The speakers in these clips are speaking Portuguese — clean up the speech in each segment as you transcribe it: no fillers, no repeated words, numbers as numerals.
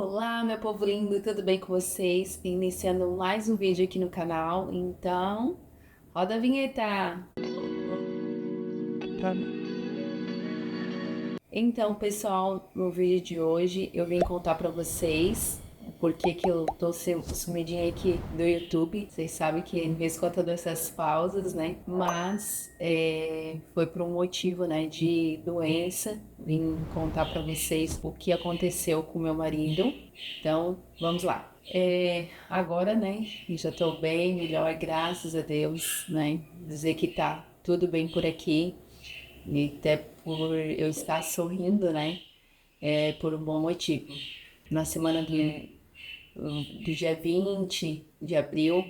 Olá, meu povo lindo, tudo bem com vocês? Iniciando mais um vídeo aqui no canal, então roda a vinheta! Então, pessoal, no vídeo de hoje eu vim contar pra vocês por que eu tô sumidinha aqui do YouTube. Vocês sabem que de vez em quando eu dou essas pausas, né? Mas foi por um motivo, né, de doença. Vim contar pra vocês o que aconteceu com meu marido. Então, vamos lá. Agora, né, já tô bem, melhor, graças a Deus, né? Dizer que tá tudo bem por aqui. E até por eu estar sorrindo, né? É por um bom motivo. Na semana do dia 20 de abril,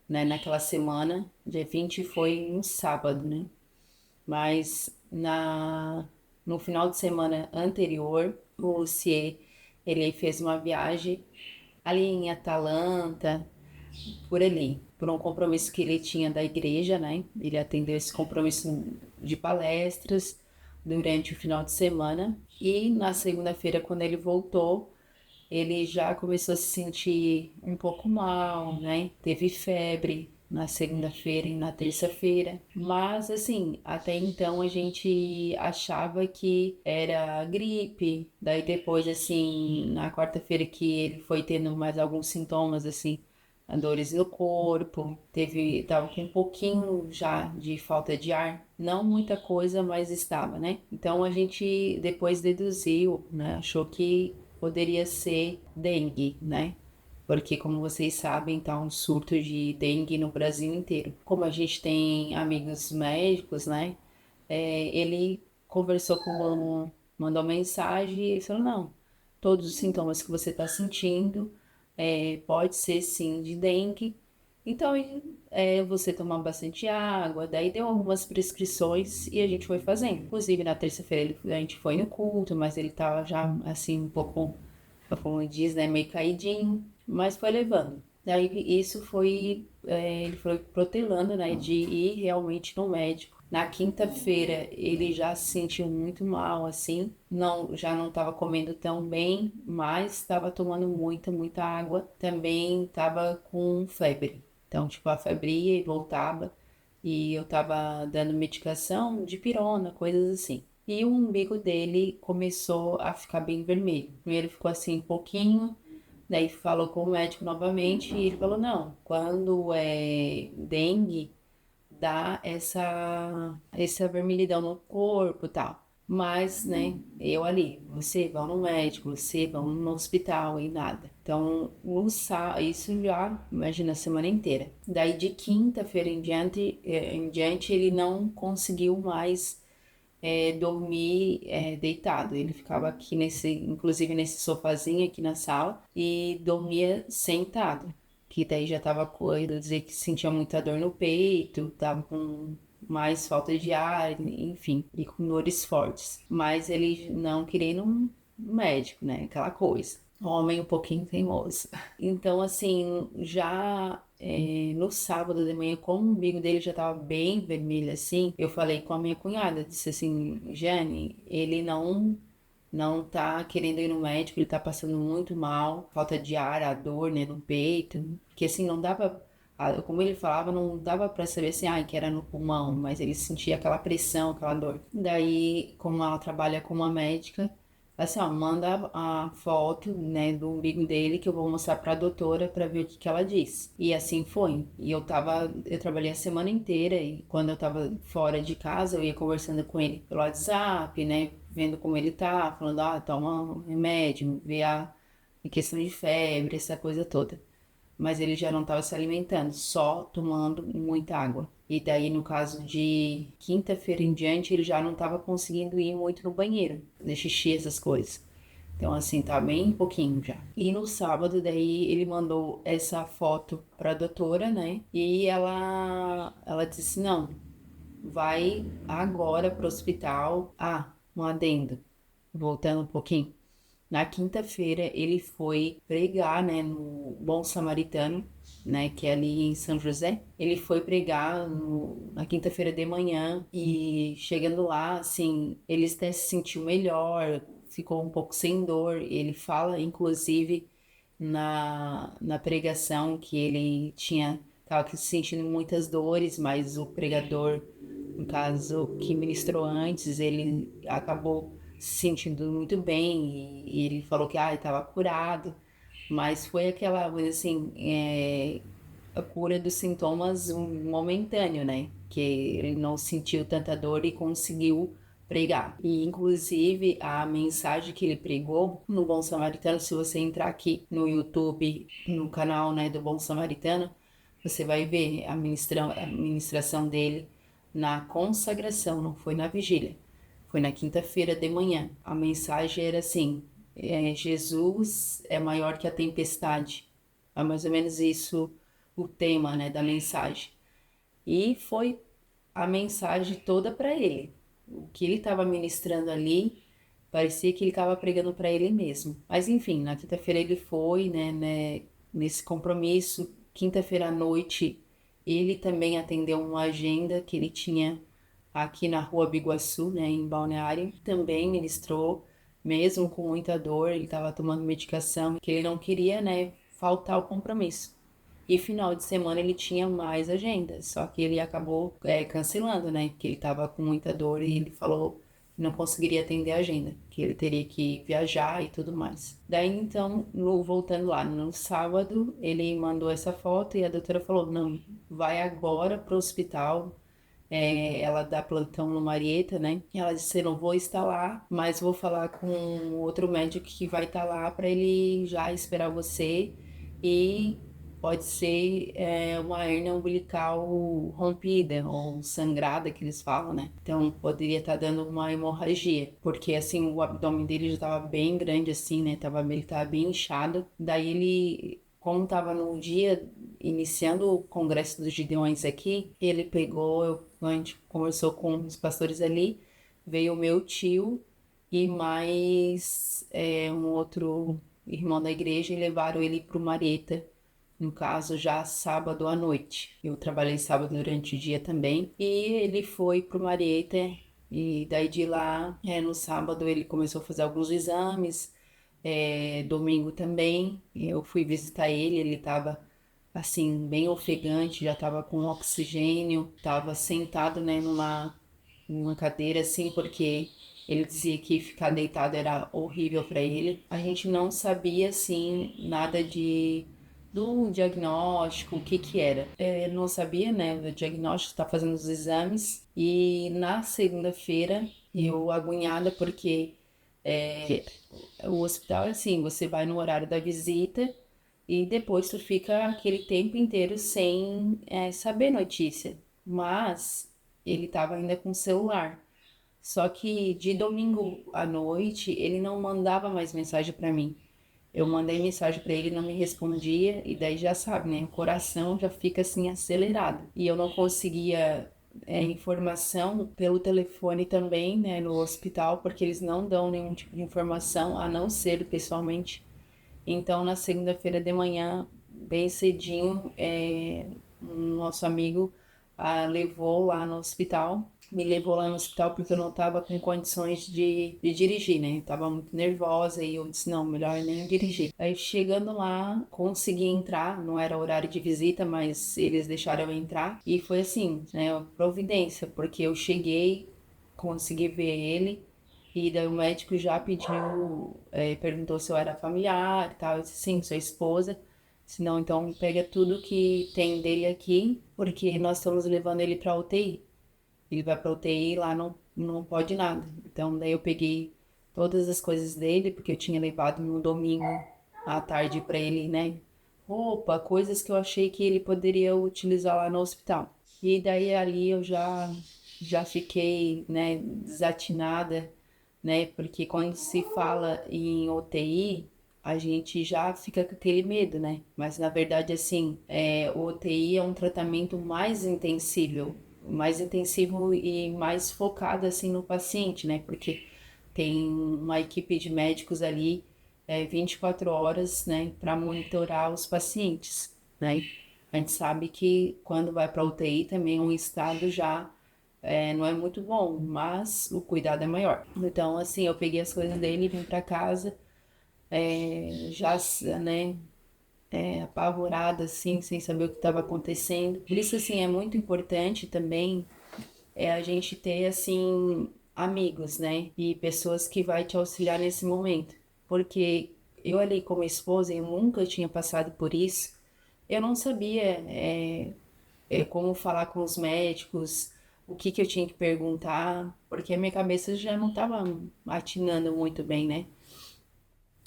né? Naquela semana, dia 20 foi um sábado, né? Mas no final de semana anterior, o Lucier, ele fez uma viagem ali em Atalanta, por ali, por um compromisso que ele tinha da igreja, né? Ele atendeu esse compromisso de palestras durante o final de semana e na segunda-feira, quando ele voltou, ele já começou a se sentir um pouco mal, né? Teve febre na segunda-feira e na terça-feira, mas assim, até então a gente achava que era gripe. Daí depois, assim, na quarta-feira que ele foi tendo mais alguns sintomas, assim, dores no corpo, tava com um pouquinho já de falta de ar, não muita coisa, mas estava, né? Então a gente depois deduziu, né? Achou que poderia ser dengue, né? Porque, como vocês sabem, tá um surto de dengue no Brasil inteiro. Como a gente tem amigos médicos, né? Ele conversou com mandou mensagem e ele falou: não, todos os sintomas que você está sentindo pode ser sim de dengue. Então, você tomar bastante água, daí deu algumas prescrições e a gente foi fazendo. Inclusive, na terça-feira a gente foi no culto, mas ele tava já, assim, um pouco, como diz, né, meio caidinho, mas foi levando. Daí isso ele foi protelando, né, de ir realmente no médico. Na quinta-feira ele já se sentiu muito mal, assim, não, já não estava comendo tão bem, mas estava tomando muita água. Também estava com febre. Então, tipo, a febre ia e voltava e eu tava dando medicação de pirona, coisas assim. E o umbigo dele começou a ficar bem vermelho. Primeiro ficou assim um pouquinho, daí falou com o médico novamente e ele falou: não, quando é dengue, dá essa vermelhidão no corpo e tal. Mas, né, eu ali, você vão no médico, você vão no hospital e nada. Então, isso já, imagina, a semana inteira. Daí de quinta-feira em diante, ele não conseguiu mais dormir deitado. Ele ficava aqui inclusive nesse sofazinho aqui na sala e dormia sentado. Que daí já tava coisa, dizer que sentia muita dor no peito, tava com mais falta de ar, enfim, e com dores fortes. Mas ele não queria ir num médico, né? Aquela coisa. Homem um pouquinho teimoso. Então, assim, já no sábado de manhã, como o umbigo dele já tava bem vermelho assim, eu falei com a minha cunhada, disse assim: Jane, ele não tá querendo ir no médico, ele tá passando muito mal, falta de ar, a dor, né, no peito, que assim, não dava, como ele falava, não dava pra saber assim, que era no pulmão, mas ele sentia aquela pressão, aquela dor. Daí, como ela trabalha com uma médica, assim, ó, manda a foto, né, do umbigo dele que eu vou mostrar pra doutora pra ver o que ela diz. E assim foi. E eu trabalhei a semana inteira e quando eu tava fora de casa, eu ia conversando com ele pelo WhatsApp, né, vendo como ele tá, falando, toma um remédio, ver a questão de febre, essa coisa toda. Mas ele já não estava se alimentando, só tomando muita água. E daí, no caso de quinta-feira em diante, ele já não estava conseguindo ir muito no banheiro, de xixi, essas coisas. Então, assim, tá bem pouquinho já. E no sábado, daí, ele mandou essa foto pra doutora, né? E ela disse, não, vai agora pro hospital. Um adendo, voltando um pouquinho. Na quinta-feira ele foi pregar, né, no Bom Samaritano, né, que é ali em São José. Ele foi pregar na quinta-feira de manhã e chegando lá, assim, ele até se sentiu melhor, ficou um pouco sem dor. Ele fala, inclusive, na pregação que ele estava sentindo muitas dores, mas o pregador, no caso, que ministrou antes, ele acabou se sentindo muito bem e ele falou que estava curado, mas foi aquela coisa assim, a cura dos sintomas momentâneo, né? Que ele não sentiu tanta dor e conseguiu pregar. E inclusive a mensagem que ele pregou no Bom Samaritano, se você entrar aqui no YouTube, no canal, né, do Bom Samaritano, você vai ver a ministração dele na consagração, não foi na vigília. Foi na quinta-feira de manhã. A mensagem era assim: Jesus é maior que a tempestade. É mais ou menos isso o tema, né, da mensagem. E foi a mensagem toda para ele. O que ele estava ministrando ali parecia que ele estava pregando para ele mesmo. Mas enfim, na quinta-feira ele foi, né, nesse compromisso. Quinta-feira à noite ele também atendeu uma agenda que ele tinha aqui na Rua Biguaçu, né, em Balneário. Também ministrou, mesmo com muita dor, ele estava tomando medicação, que ele não queria, né, faltar o compromisso. E final de semana ele tinha mais agendas, só que ele acabou cancelando, né? Porque ele tava com muita dor e ele falou que não conseguiria atender a agenda, que ele teria que viajar e tudo mais. Daí então, voltando lá, no sábado, ele mandou essa foto e a doutora falou: não, vai agora pro hospital. Ela dá plantão no Marieta, né? E ela disse: eu não vou estar lá, mas vou falar com outro médico que vai estar lá para ele já esperar você e pode ser uma hérnia umbilical rompida ou sangrada que eles falam, né? Então poderia estar dando uma hemorragia, porque assim o abdômen dele já estava bem grande assim, né? Ele estava bem inchado. Daí ele, como estava no dia iniciando o congresso dos Gideões aqui, ele pegou, a gente conversou com os pastores ali, veio o meu tio e mais um outro irmão da igreja e levaram ele para o Marieta, no caso já sábado à noite. Eu trabalhei sábado durante o dia também e ele foi pro Marieta e daí de lá, no sábado ele começou a fazer alguns exames, domingo também eu fui visitar ele, ele tava assim bem ofegante, já tava com oxigênio, tava sentado, né, numa cadeira assim, porque ele dizia que ficar deitado era horrível para ele. A gente não sabia assim nada do diagnóstico, o que que era. Não sabia, né, do diagnóstico, tá fazendo os exames e na segunda-feira eu agoniada porque o hospital é assim, você vai no horário da visita e depois tu fica aquele tempo inteiro sem saber notícia. Mas ele estava ainda com o celular. Só que de domingo à noite ele não mandava mais mensagem para mim. Eu mandei mensagem para ele, não me respondia e daí já sabe, né? O coração já fica assim acelerado. E eu não conseguia informação pelo telefone também, né, no hospital, porque eles não dão nenhum tipo de informação a não ser pessoalmente. Então, na segunda-feira de manhã, bem cedinho, o nosso amigo levou lá no hospital, me levou lá no hospital porque eu não estava com condições de dirigir, né? Eu tava muito nervosa e eu disse, não, melhor nem dirigir. Aí chegando lá, consegui entrar, não era horário de visita, mas eles deixaram eu entrar. E foi assim, né, providência, porque eu cheguei, consegui ver ele, e daí o médico já pediu, perguntou se eu era familiar e tal. Eu disse, sim, sou esposa. Se não, então pega tudo que tem dele aqui, porque nós estamos levando ele pra UTI. Ele vai pra UTI e lá não pode nada. Então daí eu peguei todas as coisas dele, porque eu tinha levado no domingo à tarde pra ele, né? Roupa, coisas que eu achei que ele poderia utilizar lá no hospital. E daí ali eu já fiquei, né, desatinada, né? Porque quando se fala em UTI, a gente já fica com aquele medo, né? Mas na verdade, assim, o UTI é um tratamento mais intensivo e mais focado, assim, no paciente, né? Porque tem uma equipe de médicos ali 24 horas, né, para monitorar os pacientes, né? A gente sabe que quando vai para UTI também é um estado já não é muito bom, mas o cuidado é maior. Então, assim, eu peguei as coisas dele, vim pra casa, já, né, apavorada, assim, sem saber o que estava acontecendo. Por isso, assim, é muito importante também a gente ter, assim, amigos, né, e pessoas que vai te auxiliar nesse momento. Porque eu ali como esposa, eu nunca tinha passado por isso, eu não sabia como falar com os médicos, o que que eu tinha que perguntar, porque a minha cabeça já não estava atinando muito bem, né?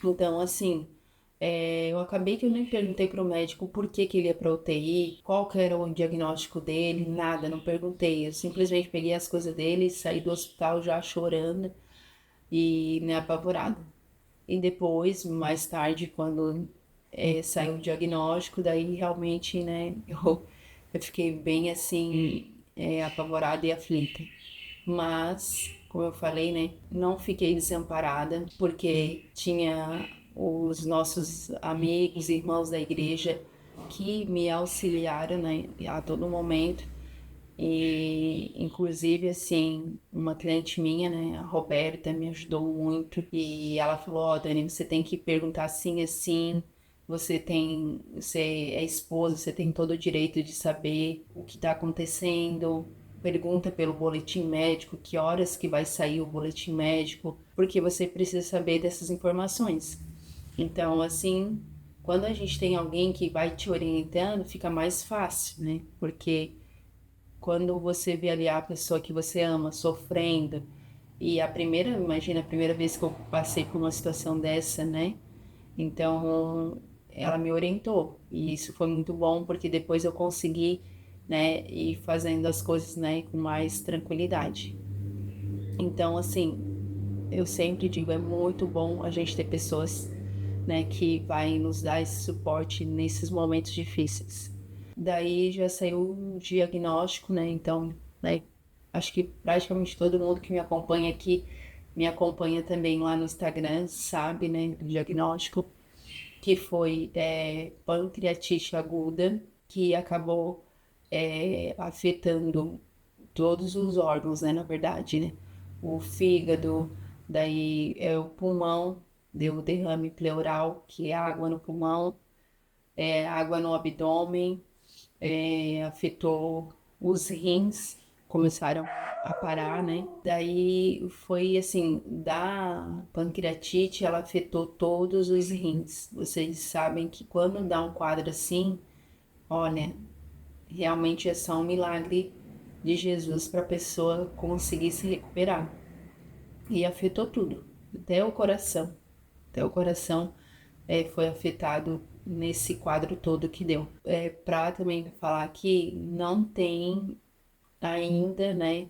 Então, assim, eu acabei que eu nem perguntei pro médico por que que ele ia pra UTI, qual que era o diagnóstico dele, nada, não perguntei. Eu simplesmente peguei as coisas dele, saí do hospital já chorando e, né, apavorada. E depois, mais tarde, quando saiu o diagnóstico, daí realmente, né, eu fiquei bem assim, apavorada e aflita. Mas, como eu falei, né, não fiquei desamparada, porque tinha os nossos amigos, irmãos da igreja que me auxiliaram, né, a todo momento. E, inclusive, assim, uma cliente minha, né, a Roberta, me ajudou muito. E ela falou: Ó, Dani, você tem que perguntar assim, assim. Você é esposa, você tem todo o direito de saber o que está acontecendo. Pergunta pelo boletim médico, que horas que vai sair o boletim médico, porque você precisa saber dessas informações. Então, assim, quando a gente tem alguém que vai te orientando, fica mais fácil, né? Porque quando você vê ali a pessoa que você ama sofrendo, e imagina a primeira vez que eu passei por uma situação dessa, né? Então, ela me orientou, e isso foi muito bom, porque depois eu consegui, né, ir fazendo as coisas, né, com mais tranquilidade. Então, assim, eu sempre digo, é muito bom a gente ter pessoas, né, que vai nos dar esse suporte nesses momentos difíceis. Daí já saiu um diagnóstico, né? Então, né, acho que praticamente todo mundo que me acompanha aqui me acompanha também lá no Instagram, sabe, né, do diagnóstico, que foi pancreatite aguda, que acabou afetando todos os órgãos, né, na verdade, né? O fígado, daí o pulmão, deu derrame pleural, que é água no pulmão, água no abdômen, afetou os rins, começaram a parar, né? Daí foi assim, da pancreatite, ela afetou todos os rins. Vocês sabem que quando dá um quadro assim, olha, realmente é só um milagre de Jesus para a pessoa conseguir se recuperar. E afetou tudo, até o coração. Até o coração foi afetado nesse quadro todo que deu. Para também falar que não tem ainda, né,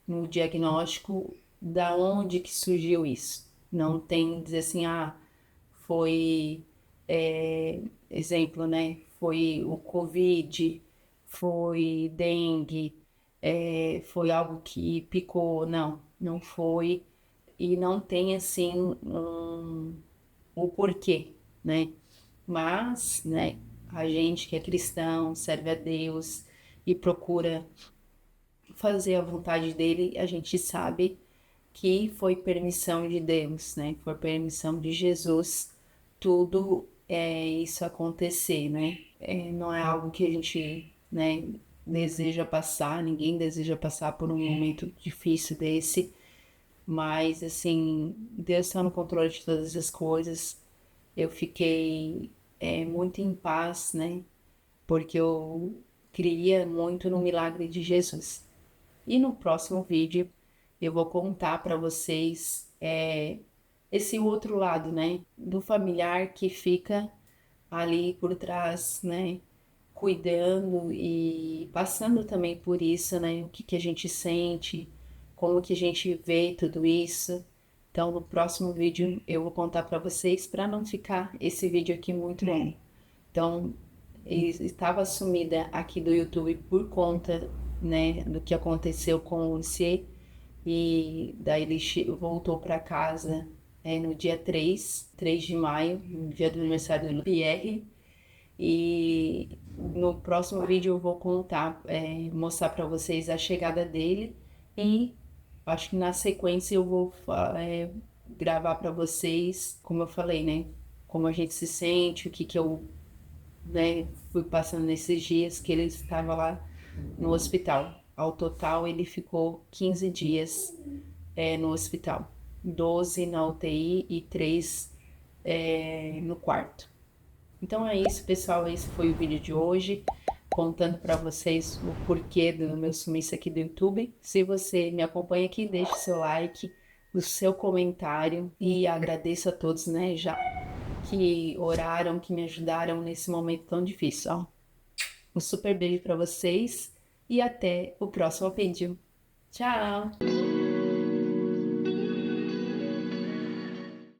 no diagnóstico da onde que surgiu isso. Não tem dizer assim, foi exemplo, né? Foi o Covid, foi dengue, foi algo que picou. Não, não foi. E não tem assim o porquê, né? Mas, né, a gente que é cristão, serve a Deus e procura fazer a vontade dele, a gente sabe que foi permissão de Deus, né? Foi permissão de Jesus tudo isso acontecer, né? Não é algo que a gente, né, deseja passar, ninguém deseja passar por um momento difícil desse, mas assim, Deus está no controle de todas as coisas. Eu fiquei muito em paz, né? Porque eu cria muito no milagre de Jesus. E no próximo vídeo eu vou contar para vocês esse outro lado, né? Do familiar que fica ali por trás, né? Cuidando e passando também por isso, né? O que que a gente sente, como que a gente vê tudo isso. Então, no próximo vídeo eu vou contar para vocês, para não ficar esse vídeo aqui muito longo. Então, estava sumida aqui do YouTube por conta, né, do que aconteceu com o Lucier, e daí ele voltou para casa no dia 3 de maio, no dia do aniversário do Pierre, e no próximo vídeo eu vou contar, mostrar para vocês a chegada dele E acho que na sequência eu vou gravar para vocês, como eu falei, né? Como a gente se sente, o que que eu, né, fui passando nesses dias que ele estava lá no hospital. Ao total, ele ficou 15 dias no hospital, 12 na UTI e 3 no quarto. Então é isso, pessoal. Esse foi o vídeo de hoje, contando para vocês o porquê do meu sumiço aqui do YouTube. Se você me acompanha aqui, deixe seu like, o seu comentário e agradeço a todos, né, já que oraram, que me ajudaram nesse momento tão difícil. Ó, um super beijo para vocês e até o próximo vídeo. Tchau!